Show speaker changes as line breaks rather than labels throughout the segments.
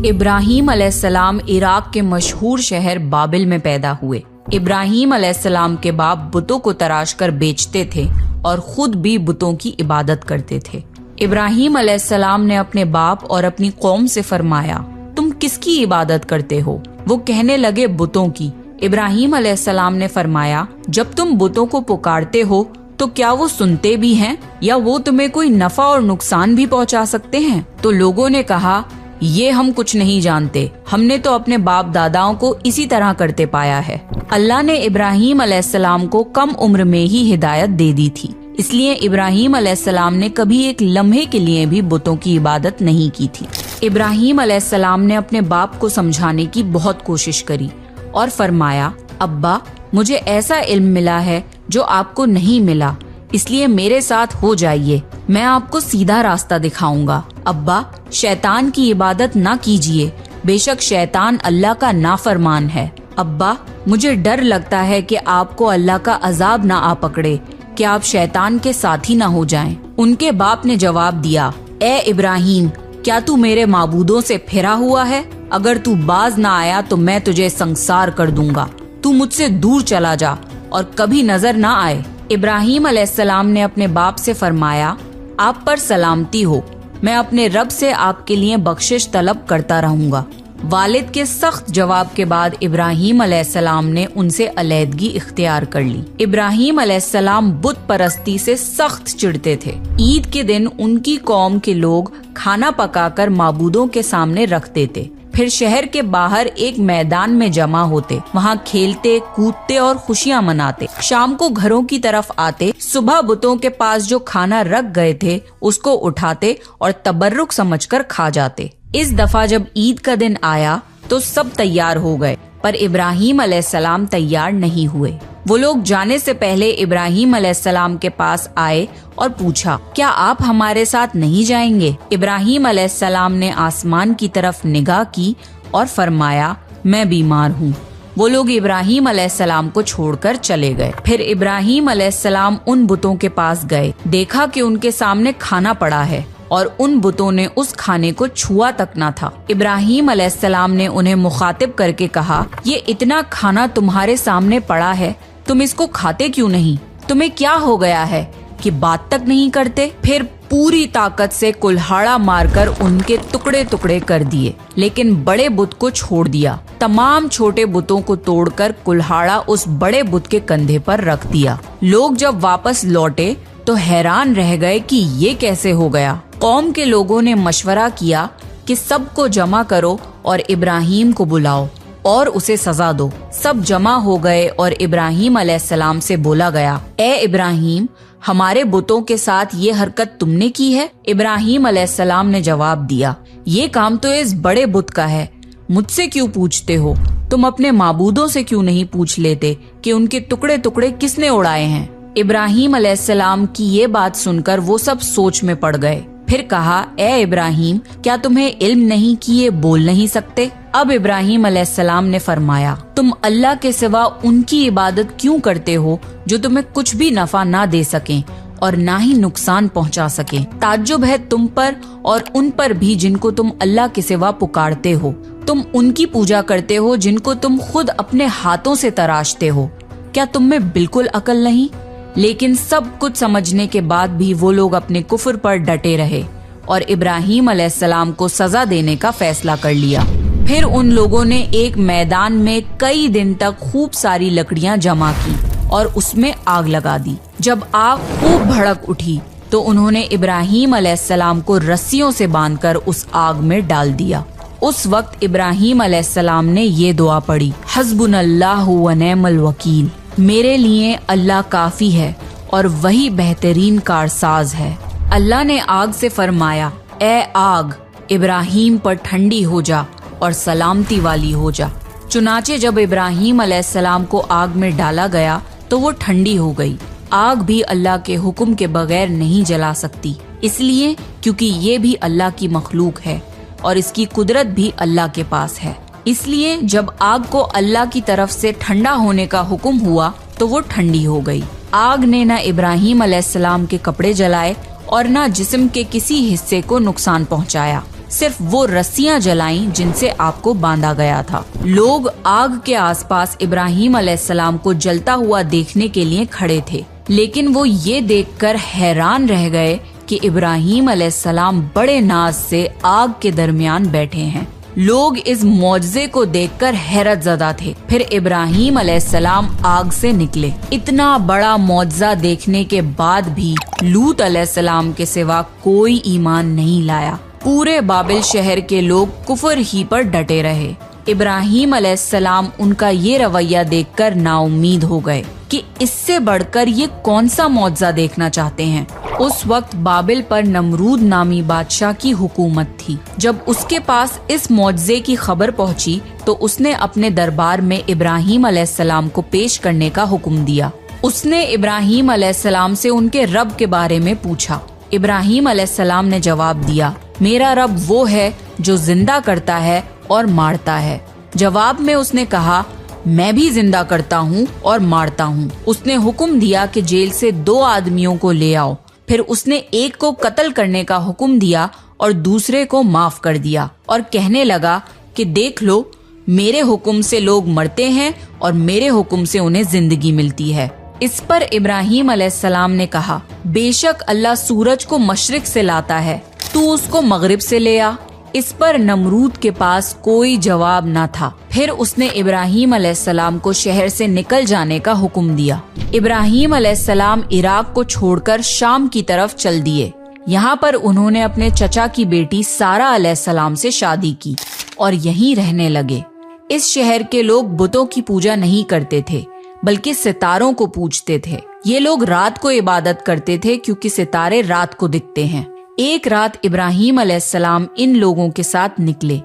इब्राहीम अलैहिस्सलाम इराक के मशहूर शहर बाबिल में पैदा हुए। इब्राहीम अलैहिस्सलाम के बाप बुतों को तराश कर बेचते थे और खुद भी बुतों की इबादत करते थे। इब्राहीम अलैहिस्सलाम ने अपने बाप और अपनी कौम से फरमाया, तुम किसकी इबादत करते हो? वो कहने लगे, बुतों की। इब्राहीम अलैहिस्सलाम ने फरमाया, जब तुम बुतों को पुकारते हो तो क्या वो सुनते भी हैं या वो तुम्हें कोई नफा और नुकसान भी पहुंचा सकते हैं? तो लोगों ने कहा, ये हम कुछ नहीं जानते, हमने तो अपने बाप दादाओं को इसी तरह करते पाया है। अल्लाह ने इब्राहीम अलैहिस्सलाम को कम उम्र में ही हिदायत दे दी थी, इसलिए इब्राहीम अलैहिस्सलाम ने कभी एक लम्हे के लिए भी बुतों की इबादत नहीं की थी। इब्राहीम अलैहिस्सलाम ने अपने बाप को समझाने की बहुत कोशिश करी और फरमाया, अब्बा, मुझे ऐसा इल्म मिला है जो आपको नहीं मिला, इसलिए मेरे साथ हो जाइए, मैं आपको सीधा रास्ता दिखाऊंगा। अब्बा, शैतान की इबादत ना कीजिए, बेशक शैतान अल्लाह का नाफरमान है। अब्बा, मुझे डर लगता है कि आपको अल्लाह का अजाब ना आ पकड़े, कि आप शैतान के साथी ना हो जाएं। उनके बाप ने जवाब दिया, ए इब्राहीम, क्या तू मेरे माबूदों से फिरा हुआ है? अगर तू बाज ना आया तो मैं तुझे संसार कर दूंगा। तू मुझसे दूर चला जा और कभी नजर ना आए। इब्राहीम अलैहिस्सलाम ने अपने बाप से फरमाया, आप पर सलामती हो, मैं अपने रब से आपके लिए बख्शिश तलब करता रहूंगा। वालिद के सख्त जवाब के बाद इब्राहीम अलैहिस्सलाम ने उनसे अलैदगी इख्तियार कर ली। इब्राहीम अलैहिस्सलाम बुत परस्ती से सख्त चिढ़ते थे। ईद के दिन उनकी कौम के लोग खाना पकाकर माबूदों के सामने रखते थे, फिर शहर के बाहर एक मैदान में जमा होते, वहाँ खेलते कूदते और खुशियाँ मनाते। शाम को घरों की तरफ आते, सुबह बुतों के पास जो खाना रख गए थे उसको उठाते और तबर्रुक समझकर खा जाते। इस दफा जब ईद का दिन आया तो सब तैयार हो गए, पर इब्राहीम अलैहिस्सलाम तैयार नहीं हुए। वो लोग जाने से पहले इब्राहीम अलैहिस्सलाम के पास आए और पूछा, क्या आप हमारे साथ नहीं जाएंगे? इब्राहीम अलैहिस्सलाम ने आसमान की तरफ निगाह की और फरमाया, मैं बीमार हूँ। वो लोग इब्राहीम अलैहिस्सलाम को छोड़कर चले गए। फिर इब्राहीम अलैहिस्सलाम उन बुतों के पास गए, देखा कि उनके सामने खाना पड़ा है और उन बुतों ने उस खाने को छुआ तक न था। इब्राहीम अलैहिस्सलाम ने उन्हें मुखातिब करके कहा, ये इतना खाना तुम्हारे सामने पड़ा है, तुम इसको खाते क्यों नहीं? तुम्हें क्या हो गया है कि बात तक नहीं करते? फिर पूरी ताकत से कुल्हाड़ा मारकर उनके टुकड़े टुकड़े कर दिए, लेकिन बड़े बुत को छोड़ दिया। तमाम छोटे बुतों को तोड़कर कुल्हाड़ा उस बड़े बुत के कंधे पर रख दिया। लोग जब वापस लौटे तो हैरान रह गए कि ये कैसे हो गया। कौम के लोगों ने मशवरा किया कि सबको जमा करो और इब्राहीम को बुलाओ और उसे सजा दो। सब जमा हो गए और इब्राहीम अलैहिस्सलाम से बोला गया, ए इब्राहीम, हमारे बुतों के साथ ये हरकत तुमने की है? इब्राहीम अलैहिस्सलाम ने जवाब दिया, ये काम तो इस बड़े बुत का है, मुझसे क्यों पूछते हो? तुम अपने माबूदों से क्यों नहीं पूछ लेते कि उनके टुकड़े टुकड़े किसने उड़ाए हैं? इब्राहीम अलैहिस्सलाम की ये बात सुनकर वो सब सोच में पड़ गए। फिर कहा, ए इब्राहीम, क्या तुम्हें इल्म नहीं कि ये बोल नहीं सकते? अब इब्राहीम अलैहिस्सलाम ने फरमाया, तुम अल्लाह के सिवा उनकी इबादत क्यों करते हो जो तुम्हें कुछ भी नफा ना दे सकें और ना ही नुकसान पहुंचा सकें? ताज्जुब है तुम पर और उन पर भी जिनको तुम अल्लाह के सिवा पुकारते हो। तुम उनकी पूजा करते हो जिनको तुम खुद अपने हाथों से तराशते हो। क्या तुम में बिल्कुल अकल नहीं? लेकिन सब कुछ समझने के बाद भी वो लोग अपने कुफ्र पर डटे रहे और इब्राहीम अलैहिस्सलाम को सजा देने का फैसला कर लिया। फिर उन लोगों ने एक मैदान में कई दिन तक खूब सारी लकड़ियां जमा की और उसमें आग लगा दी। जब आग खूब भड़क उठी तो उन्होंने इब्राहीम अलैहिस्सलाम को रस्सियों से बांधकर उस आग में डाल दिया। उस वक्त इब्राहीम अलैहिस्सलाम ने ये दुआ पढ़ी, हस्बुनल्लाहु व निअमल वकील, मेरे लिए अल्लाह काफी है और वही बेहतरीन कारसाज है। अल्लाह ने आग से फरमाया, ए आग, इब्राहीम पर ठंडी हो जा और सलामती वाली हो जा। चुनाचे जब इब्राहीम अलैहिस्सलाम को आग में डाला गया तो वो ठंडी हो गई। आग भी अल्लाह के हुक्म के बगैर नहीं जला सकती, इसलिए क्योंकि ये भी अल्लाह की मखलूक है और इसकी कुदरत भी अल्लाह के पास है। इसलिए जब आग को अल्लाह की तरफ से ठंडा होने का हुक्म हुआ तो वो ठंडी हो गई। आग ने न इब्राहीम अलैहिस्सलाम के कपड़े जलाए और न जिस्म के किसी हिस्से को नुकसान पहुंचाया। सिर्फ वो रस्सियां जलाईं जिनसे आपको बांधा गया था। लोग आग के आसपास इब्राहीम अलैहिस्सलाम को जलता हुआ देखने के लिए खड़े थे, लेकिन वो ये देखकर हैरान रह गए कि इब्राहीम अलैहिस्सलाम बड़े नाज से आग के दरमियान बैठे हैं। लोग इस मौजज़े को देखकर हैरत ज़दा थे। फिर इब्राहीम अलैहिस्सलाम आग से निकले। इतना बड़ा मौजज़ा देखने के बाद भी लूत अलैहिस्सलाम के सिवा कोई ईमान नहीं लाया। पूरे बाबिल शहर के लोग कुफर ही पर डटे रहे। इब्राहीम अलैहिस्सलाम उनका ये रवैया देखकर नाउम्मीद हो गए कि इससे बढ़कर ये कौन सा मौजज़ा देखना चाहते हैं। उस वक्त बाबिल पर नमरूद नामी बादशाह की हुकूमत थी। जब उसके पास इस मौजज़े की खबर पहुंची तो उसने अपने दरबार में इब्राहीम अलैहिस्सलाम को पेश करने का हुक्म दिया। उसने इब्राहीम अलैहिस्सलाम से उनके रब के बारे में पूछा। इब्राहीम अलैहिस्सलाम ने जवाब दिया, मेरा रब वो है जो जिंदा करता है और मारता है। जवाब में उसने कहा, मैं भी जिंदा करता हूँ और मारता हूँ। उसने हुक्म दिया कि जेल से 2 आदमियों को ले आओ। फिर उसने एक को कत्ल करने का हुक्म दिया और दूसरे को माफ कर दिया और कहने लगा कि देख लो, मेरे हुक्म से लोग मरते हैं और मेरे हुक्म से उन्हें जिंदगी मिलती है। इस पर इब्राहीम अलैहिस्सलाम ने कहा, बेशक अल्लाह सूरज को मशरिक से लाता है, तू उसको मगरिब से ले आ। इस पर नमरूद के पास कोई जवाब न था। फिर उसने इब्राहीम अलैहिस्सलाम को शहर से निकल जाने का हुक्म दिया। इब्राहीम अलैहिस्सलाम इराक को छोड़कर शाम की तरफ चल दिए। यहाँ पर उन्होंने अपने चचा की बेटी सारा अलैहिस्सलाम से शादी की और यहीं रहने लगे। इस शहर के लोग बुतों की पूजा नहीं करते थे, बल्कि सितारों को पूजते थे। ये लोग रात को इबादत करते थे क्योंकि सितारे रात को दिखते हैं। एक रात इब्राहीम अलैहिस्सलाम इन लोगों के साथ निकले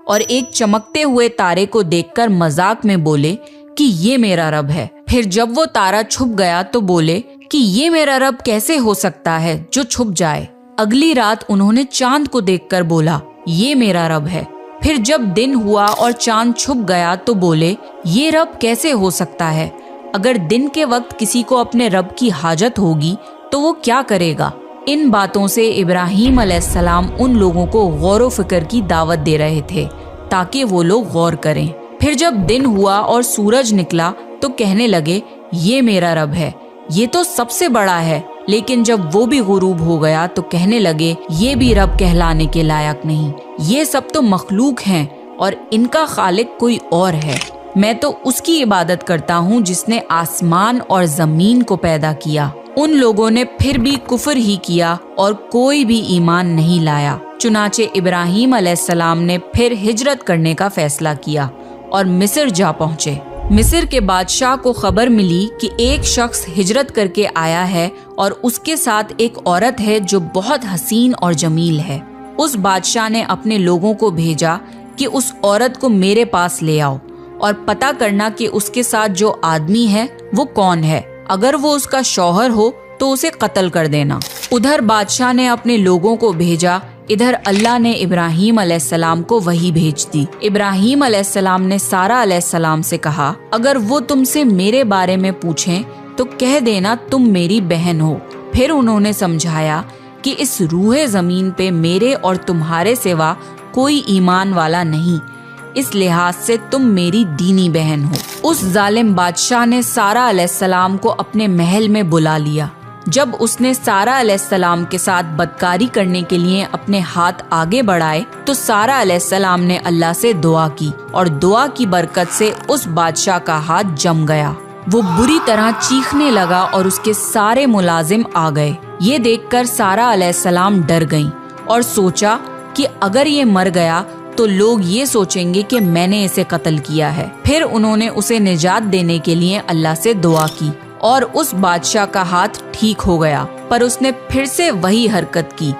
और एक चमकते हुए तारे को देखकर मजाक में बोले कि ये मेरा रब है। फिर जब वो तारा छुप गया तो बोले कि ये मेरा रब कैसे हो सकता है जो छुप जाए। अगली रात उन्होंने चांद को देखकर बोला, ये मेरा रब है। फिर जब दिन हुआ और चांद छुप गया तो बोले, ये रब कैसे हो सकता है। अगर दिन के वक्त किसी को अपने रब की हाजत होगी तो वो क्या करेगा। इन बातों से इब्राहीम अलैहिस्सलाम उन लोगों को गौर व फिक्र की दावत दे रहे थे ताकि वो लोग गौर करें। फिर जब दिन हुआ और सूरज निकला तो कहने लगे, ये मेरा रब है, ये तो सबसे बड़ा है। लेकिन जब वो भी गुरूब हो गया तो कहने लगे, ये भी रब कहलाने के लायक नहीं, ये सब तो मखलूक हैं और इनका खालिक कोई और है। मैं तो उसकी इबादत करता हूँ जिसने आसमान और जमीन को पैदा किया। उन लोगों ने फिर भी कुफर ही किया और कोई भी ईमान नहीं लाया। चुनाचे इब्राहीम अलैहिस्सलाम ने फिर हिजरत करने का फैसला किया और मिस्र जा पहुँचे। मिस्र के बादशाह को खबर मिली कि एक शख्स हिजरत करके आया है और उसके साथ एक औरत है जो बहुत हसीन और जमील है। उस बादशाह ने अपने लोगों को भेजा कि उस औरत को मेरे पास ले आओ और पता करना कि उसके साथ जो आदमी है वो कौन है। अगर वो उसका शौहर हो तो उसे कत्ल कर देना। उधर बादशाह ने अपने लोगों को भेजा, इधर अल्लाह ने इब्राहीम अलैहिस्सलाम को वही भेज दी। इब्राहीम अलैहिस्सलाम ने सारा अलैहिस्सलाम से कहा, अगर वो तुमसे मेरे बारे में पूछें तो कह देना तुम मेरी बहन हो। फिर उन्होंने समझाया कि इस रूहे जमीन पे मेरे और तुम्हारे सिवा कोई ईमान वाला नहीं, इस लिहाज से तुम मेरी दीनी बहन हो। उस जालिम बादशाह ने सारा अलैहिस्सलाम को अपने महल में बुला लिया। जब उसने सारा अलैहिस्सलाम के साथ बदकारी करने के लिए अपने हाथ आगे बढ़ाए तो सारा अलैहिस्सलाम ने अल्लाह से दुआ की और दुआ की बरकत से उस बादशाह का हाथ जम गया। वो बुरी तरह चीखने लगा और उसके सारे मुलाजिम आ गए। ये देखकर सारा अलैहिस्सलाम डर गईं और सोचा कि अगर ये मर गया तो लोग ये सोचेंगे कि मैंने इसे कत्ल किया है। फिर उन्होंने उसे निजात देने के लिए अल्लाह से दुआ की और उस बादशाह का हाथ ठीक हो गया, पर उसने फिर से वही हरकत की,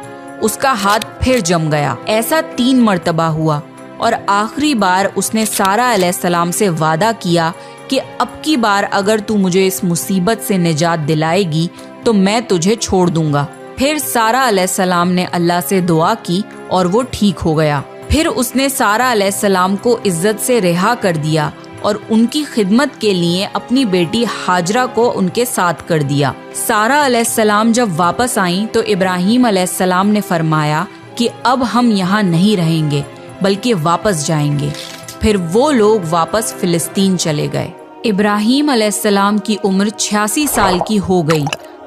उसका हाथ फिर जम गया। ऐसा 3 मर्तबा हुआ और आखिरी बार उसने सारा अलैहिस्सलाम से वादा किया कि अब की बार अगर तू मुझे इस मुसीबत से निजात दिलाएगी तो मैं तुझे छोड़ दूंगा। फिर सारा अलैहिस्सलाम ने अल्लाह से दुआ की और वो ठीक हो गया। फिर उसने सारा अलैहिस्सलाम को इज्जत से रिहा कर दिया और उनकी खिदमत के लिए अपनी बेटी हाजरा को उनके साथ कर दिया। सारा अलैहिस्सलाम जब वापस आईं तो इब्राहीम अलैहिस्सलाम ने फरमाया कि अब हम यहाँ नहीं रहेंगे बल्कि वापस जाएंगे। फिर वो लोग वापस फिलिस्तीन चले गए। इब्राहीम अलैहिस्सलाम की उम्र 86 साल की हो गई,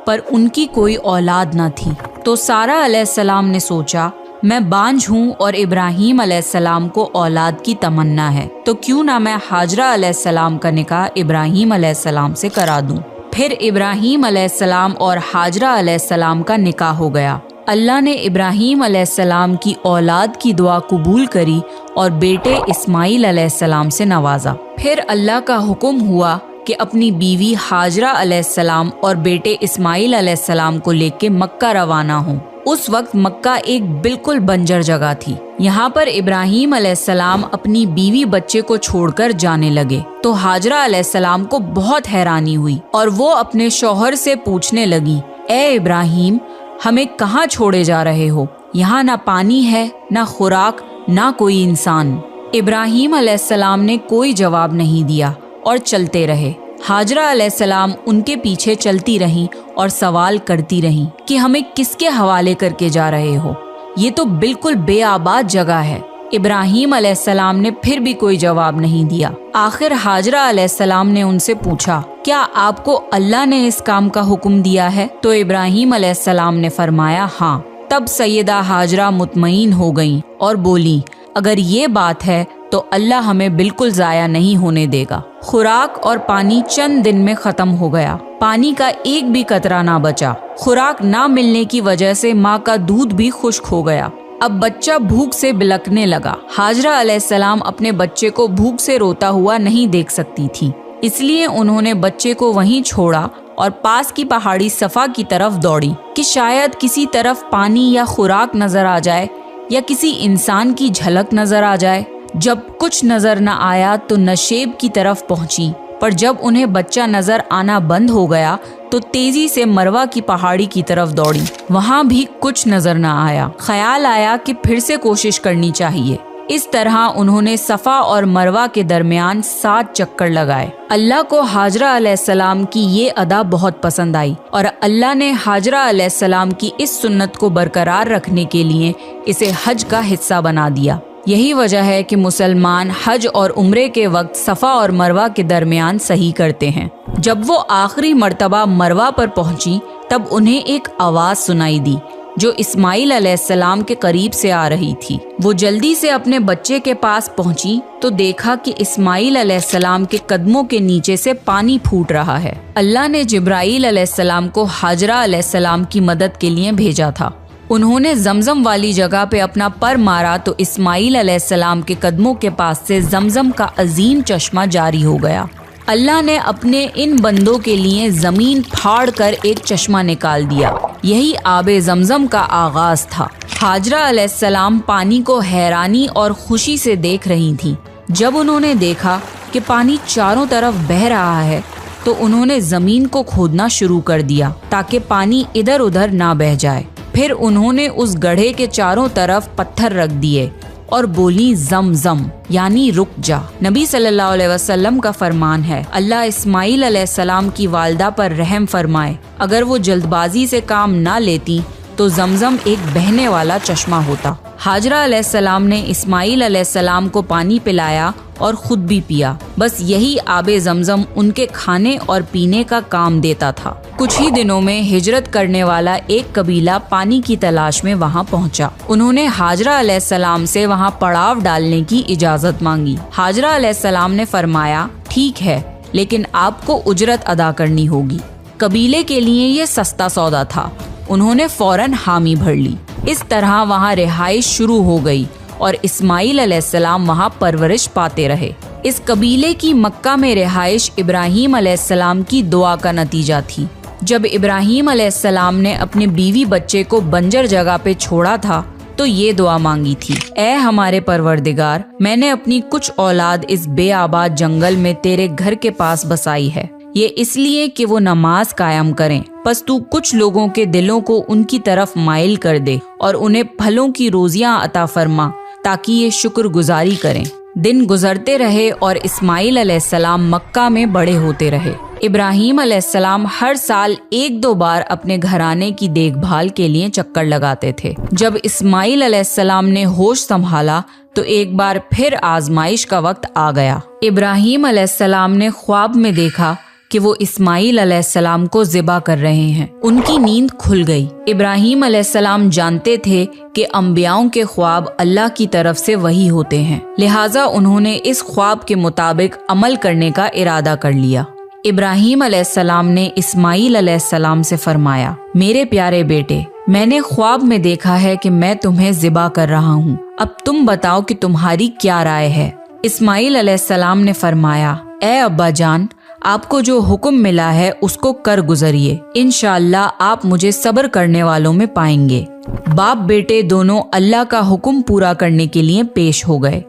पर उनकी कोई औलाद न थी। तो सारा अलैहिस्सलाम ने सोचा, मैं बांझ हूँ और इब्राहीम अलैहिस्सलाम को औलाद की तमन्ना है, तो क्यों ना मैं हाजरा अलैहिस्सलाम का निकाह इब्राहीम अलैहिस्सलाम से करा दूं। फिर इब्राहीम अलैहिस्सलाम और हाजरा अलैहिस्सलाम का निकाह हो गया। अल्लाह ने इब्राहीम अलैहिस्सलाम की औलाद की दुआ कबूल करी और बेटे इस्माइल अलैहिस्सलाम से नवाजा। फिर अल्लाह का हुक्म हुआ कि अपनी बीवी हाजरा अलैहिस्सलाम और बेटे इस्माइल अलैहिस्सलाम को लेके मक्का रवाना हों। उस वक्त मक्का एक बिल्कुल बंजर जगह थी। यहाँ पर इब्राहीम अलैहिस्सलाम अपनी बीवी बच्चे को छोड़कर जाने लगे तो हाजरा अलैहिस्सलाम को बहुत हैरानी हुई और वो अपने शौहर से पूछने लगी, ए इब्राहीम, हमें कहाँ छोड़े जा रहे हो? यहाँ ना पानी है, ना खुराक, ना कोई इंसान। इब्राहीम अलैहिस्सलाम ने कोई जवाब नहीं दिया और चलते रहे। हाजरा अलैहिस्सलाम उनके पीछे चलती रहीं और सवाल करती रहीं कि हमें किसके हवाले करके जा रहे हो? ये तो बिल्कुल बेआबाद जगह है। इब्राहीम अलैहिस्सलाम ने फिर भी कोई जवाब नहीं दिया। आखिर हाजरा अलैहिस्सलाम ने उनसे पूछा, क्या आपको अल्लाह ने इस काम का हुक्म दिया है? तो इब्राहीम अलैहिस्सलाम ने फरमाया, हाँ। तब सैयदा हाजरा मुतमईन हो गईं और बोली, अगर ये बात है तो अल्लाह हमें बिल्कुल जाया नहीं होने देगा। खुराक और पानी चंद दिन में खत्म हो गया। पानी का एक भी कतरा ना बचा। खुराक ना मिलने की वजह से माँ का दूध भी खुश्क हो गया। अब बच्चा भूख से बिलखने लगा। हाजरा अलैहिस्सलाम अपने बच्चे को भूख से रोता हुआ नहीं देख सकती थी, इसलिए उन्होंने बच्चे को वहीं छोड़ा और पास की पहाड़ी सफा की तरफ दौड़ी कि शायद किसी तरफ पानी या खुराक नजर आ जाए या किसी इंसान की झलक नजर आ जाए। जब कुछ नजर न आया तो नशेब की तरफ पहुंची, पर जब उन्हें बच्चा नजर आना बंद हो गया तो तेजी से मरवा की पहाड़ी की तरफ दौड़ी। वहां भी कुछ नजर न आया। ख्याल आया कि फिर से कोशिश करनी चाहिए। इस तरह उन्होंने सफा और मरवा के दरमियान 7 चक्कर लगाए। अल्लाह को हाजरा अलैहिस्सलाम की ये अदा बहुत पसंद आई और अल्लाह ने हाजरा अलैहिस्सलाम की इस सुन्नत को बरकरार रखने के लिए इसे हज का हिस्सा बना दिया। यही वजह है कि मुसलमान हज और उम्रे के वक्त सफा और मरवा के दरमियान सही करते हैं। जब वो आखिरी मर्तबा मरवा पर पहुंची तब उन्हें एक आवाज सुनाई दी जो इस्माइल अलैहिस्सलाम के करीब से आ रही थी। वो जल्दी से अपने बच्चे के पास पहुंची तो देखा कि इस्माइल अलैहिस्सलाम के कदमों के नीचे से पानी फूट रहा है। अल्लाह ने जिब्राईल अलैहिस्सलाम को हाजरा अलैहिस्सलाम की मदद के लिए भेजा था। उन्होंने जमजम वाली जगह पे अपना पर मारा तो इस्माइल अलैहिस्सलाम के कदमों के पास से जमजम का अजीम चश्मा जारी हो गया। अल्लाह ने अपने इन बंदों के लिए जमीन फाड़ कर एक चश्मा निकाल दिया। यही आबे जमजम का आगाज था। हाजरा अलैहिस्सलाम पानी को हैरानी और खुशी से देख रही थीं। जब उन्होंने देखा कि पानी चारों तरफ बह रहा है तो उन्होंने जमीन को खोदना शुरू कर दिया ताकि पानी इधर उधर ना बह जाए। फिर उन्होंने उस गड्ढे के चारों तरफ पत्थर रख दिए और बोली, ज़म-ज़म यानी रुक जा। नबी सल्लल्लाहु अलैहि वसल्लम का फरमान है, अल्लाह इस्माइल अलैहिस्सलाम की वालदा पर रहम फरमाए। अगर वो जल्दबाजी से काम ना लेती तो ज़मज़म एक बहने वाला चश्मा होता। हाजरा अलैहिस्सलाम ने इस्माइल अलैहिस्सलाम को पानी पिलाया और खुद भी पिया। बस यही आबे ज़मज़म उनके खाने और पीने का काम देता था। कुछ ही दिनों में हिजरत करने वाला एक कबीला पानी की तलाश में वहां पहुंचा। उन्होंने हाजरा अलैहिस्सलाम से वहां पड़ाव डालने की इजाजत मांगी। हाजरा अलैहिस्सलाम ने फरमाया, ठीक है, लेकिन आपको उजरत अदा करनी होगी। कबीले के लिए ये सस्ता सौदा था। उन्होंने फौरन हामी भर ली। इस तरह वहाँ रिहाइश शुरू हो गई और इस्माइल अलैहिस्सलाम वहाँ परवरिश पाते रहे। इस कबीले की मक्का में रिहाइश इब्राहीम अलैहिस्सलाम की दुआ का नतीजा थी। जब इब्राहीम अलैहिस्सलाम ने अपने बीवी बच्चे को बंजर जगह पे छोड़ा था तो ये दुआ मांगी थी, ऐ हमारे परवरदिगार, मैंने अपनी कुछ औलाद इस बेआबाद जंगल में तेरे घर के पास बसाई है। ये इसलिए कि वो नमाज कायम करें। बस तू कुछ लोगों के दिलों को उनकी तरफ माइल कर दे और उन्हें फलों की रोजियां अता फरमा ताकि ये शुक्रगुजारी करें। दिन गुजरते रहे और इस्माइल अलैहिस्सलाम मक्का में बड़े होते रहे। इब्राहीम अलैहिस्सलाम हर साल 1-2 बार अपने घराने की देखभाल के लिए चक्कर लगाते थे। जब इस्माइल अलैहिस्सलाम ने होश संभाला तो एक बार फिर आजमाइश का वक्त आ गया। इब्राहीम अलैहिस्सलाम ने ख्वाब में देखा कि वो इस्माइल अलैहिस्सलाम को ज़िबा कर रहे हैं। उनकी नींद खुल गई। इब्राहीम अलैहिस्सलाम जानते थे कि अंबियाओं के ख्वाब अल्लाह की तरफ से वही होते हैं, लिहाजा उन्होंने इस ख्वाब के मुताबिक अमल करने का इरादा कर लिया। इब्राहीम अलैहिस्सलाम ने इस्माइल अलैहिस्सलाम से फरमाया, मेरे प्यारे बेटे, मैंने ख्वाब में देखा है कि मैं तुम्हें ज़िबा कर रहा हूँ। अब तुम बताओ कि तुम्हारी क्या राय है। इस्माइल अलैहिस्सलाम ने फरमाया, ए अब्बा जान, आपको जो हुक्म मिला है उसको कर गुजरिए। इंशाअल्लाह आप मुझे सब्र करने वालों में पाएंगे। बाप बेटे दोनों अल्लाह का हुक्म पूरा करने के लिए पेश हो गए।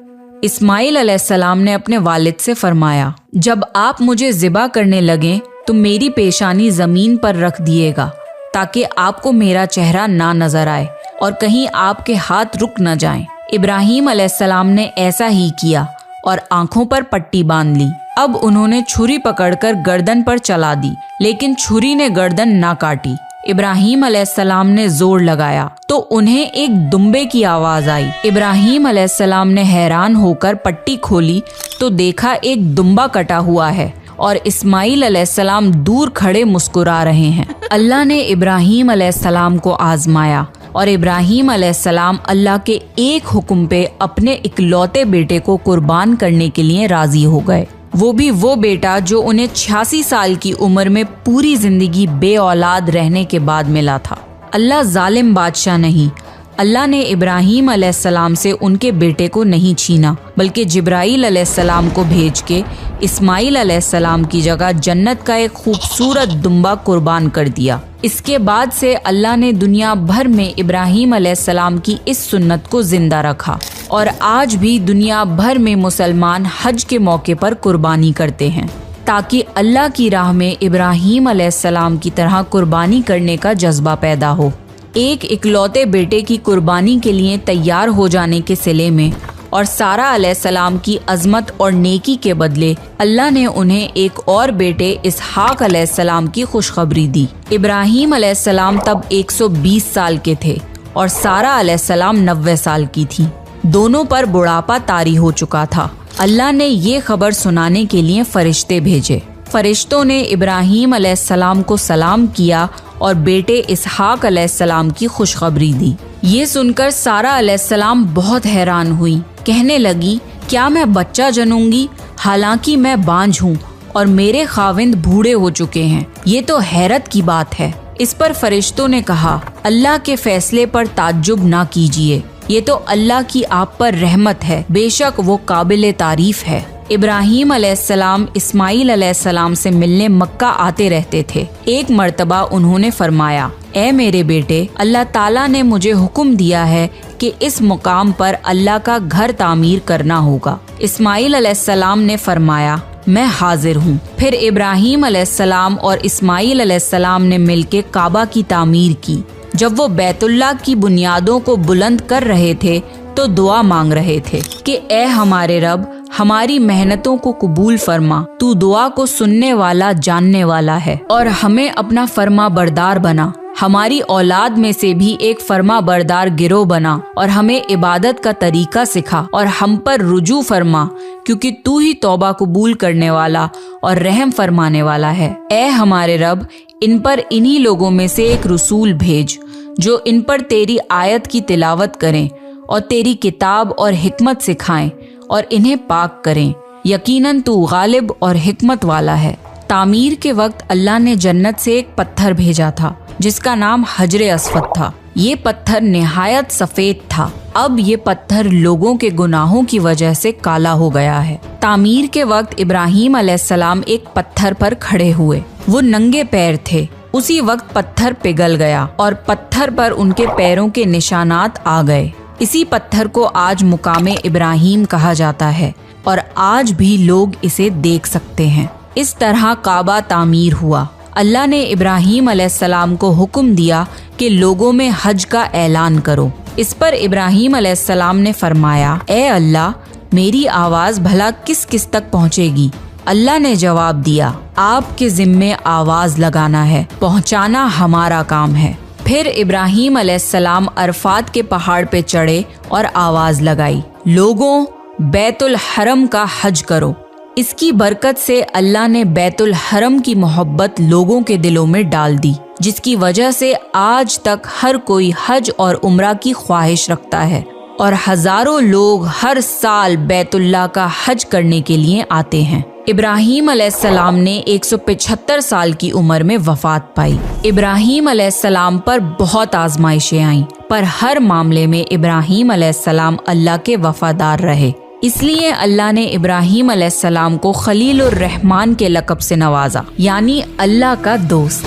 इस्माइल अलैहिस्सलाम ने अपने वालिद से फरमाया, जब आप मुझे ज़िबा करने लगे तो मेरी पेशानी जमीन पर रख दिएगा ताकि आपको मेरा चेहरा ना नजर आए और कहीं आपके हाथ रुक न जाएं। इब्राहीम अलैहिस्सलाम ने ऐसा ही किया और आंखों पर पट्टी बांध ली। अब उन्होंने छुरी पकड़कर गर्दन पर चला दी, लेकिन छुरी ने गर्दन ना काटी। इब्राहीम अलैहिस्सलाम ने जोर लगाया तो उन्हें एक दुम्बे की आवाज आई। इब्राहीम अलैहिस्सलाम ने हैरान होकर पट्टी खोली तो देखा एक दुम्बा कटा हुआ है और इस्माइल अलैहिस्सलाम दूर खड़े मुस्कुरा रहे हैं। अल्लाह ने इब्राहीम अलैहिस्सलाम को आजमाया और इब्राहीम अलैहिस्सलाम अल्लाह के एक हुक्म पे अपने इकलौते बेटे को कुर्बान करने के लिए राजी हो गए। वो भी वो बेटा जो उन्हें 86 साल की उम्र में पूरी जिंदगी बे औलाद रहने के बाद मिला था। अल्लाह जालिम बादशाह नहीं। अल्लाह ने इब्राहीम अलैहिस्सलाम से उनके बेटे को नहीं छीना, बल्कि जिब्राईल अलैहिस्सलाम को भेज के इस्माइल अलैहिस्सलाम की जगह जन्नत का एक खूबसूरत दुम्बा कुर्बान कर दिया। इसके बाद से अल्लाह ने दुनिया भर में इब्राहीम अलैहिस्सलाम की इस सुन्नत को जिंदा रखा और आज भी दुनिया भर में मुसलमान हज के मौके पर कुर्बानी करते हैं ताकि अल्लाह की राह में इब्राहीम अलैहिस्सलाम की तरह कुर्बानी करने का जज्बा पैदा हो। एक इकलौते बेटे की कुर्बानी के लिए तैयार हो जाने के सिले में और सारा अलैहिस्सलाम की अजमत और नेकी के बदले अल्लाह ने उन्हें एक और बेटे इसहाक अलैहिस्सलाम की खुशखबरी दी। इब्राहीम अलैहिस्सलाम तब 120 साल के थे और सारा अलैहिस्सलाम 90 साल की थी। दोनों पर बुढ़ापा तारी हो चुका था। अल्लाह ने ये खबर सुनाने के लिए फरिश्ते भेजे। फरिश्तों ने इब्राहीम अलैहिस्सलाम को सलाम किया और बेटे इसहाक अलैहिस्सलाम की खुशखबरी दी। ये सुनकर सारा अलैहिस्सलाम बहुत हैरान हुई। कहने लगी, क्या मैं बच्चा जनूंगी? हालांकि मैं बांझ हूँ और मेरे खाविंद बूढ़े हो चुके हैं। ये तो हैरत की बात है। इस पर फरिश्तों ने कहा, अल्लाह के फैसले पर ताज्जुब ना कीजिए, ये तो अल्लाह की आप पर रहमत है, बेशक वो काबिल तारीफ है। इब्राहीम अलैहिस्सलाम इस्माइल अलैहिस्सलाम से मिलने मक्का आते रहते थे। एक मर्तबा उन्होंने फरमाया, ए मेरे बेटे, अल्लाह ताला ने मुझे हुक्म दिया है कि इस मुकाम पर अल्लाह का घर तामीर करना होगा। इस्माइल अलैहिस्सलाम ने फरमाया, मैं हाजिर हूँ। फिर इब्राहीम अलैहिस्सलाम और इस्माइल अलैहिस्सलाम ने मिलके काबा की तामीर की। जब वो बैतुल्लाह की बुनियादों को बुलंद कर रहे थे तो दुआ मांग रहे थे कि ए हमारे रब, हमारी मेहनतों को कबूल फरमा, तू दुआ को सुनने वाला जानने वाला है और हमें अपना फरमा बरदार बना। हमारी औलाद में से भी एक फरमा बरदार गिरोह बना और हमें इबादत का तरीका सिखा और हम पर रुजू फरमा, क्योंकि तू ही तौबा कबूल करने वाला और रहम फरमाने वाला है। ए हमारे रब, इन पर इन्हीं लोगों में से एक रसूल भेज जो इन पर तेरी आयत की तिलावत करें और तेरी किताब और हिकमत सिखाएं और इन्हें पाक करें। यकीनन तू गालिब और हिकमत वाला है। तामीर के वक्त अल्लाह ने जन्नत से एक पत्थर भेजा था जिसका नाम हजरे अस्वद था। ये पत्थर निहायत सफेद था। अब ये पत्थर लोगों के गुनाहों की वजह से काला हो गया है। तामीर के वक्त इब्राहीम अलैहिस्सलाम एक पत्थर पर खड़े हुए। वो नंगे पैर थे। उसी वक्त पत्थर पिघल गया और पत्थर पर उनके पैरों के निशानात आ गए। इसी पत्थर को आज मुकामे इब्राहीम कहा जाता है और आज भी लोग इसे देख सकते हैं। इस तरह काबा तामीर हुआ। अल्लाह ने इब्राहीम अलैहिस्सलाम को हुक्म दिया कि लोगों में हज का ऐलान करो। इस पर इब्राहीम अलैहिस्सलाम ने फरमाया, ए अल्लाह, मेरी आवाज भला किस किस तक पहुँचेगी? अल्लाह ने जवाब दिया, आपके जिम्मे आवाज लगाना है, पहुँचाना हमारा काम है। फिर इब्राहीम अलैहिस्सलाम अरफात के पहाड़ पे चढ़े और आवाज लगाई, लोगों, बैतुल हरम का हज करो। इसकी बरकत से अल्लाह ने बैतुल हरम की मोहब्बत लोगों के दिलों में डाल दी, जिसकी वजह से आज तक हर कोई हज और उम्रा की ख्वाहिश रखता है और हजारों लोग हर साल बैतुल्लाह का हज करने के लिए आते हैं। इब्राहीम अलैहिस्सलाम ने 175 साल की उम्र में वफात पाई। इब्राहीम अलैहिस्सलाम पर बहुत आजमाइशें आईं, पर हर मामले में इब्राहीम अलैहिस्सलाम अल्लाह के वफादार रहे। इसलिए अल्लाह ने इब्राहीम अलैहिस्सलाम को खलीलुर रहमान के लक़ब से नवाजा, यानी अल्लाह का दोस्त।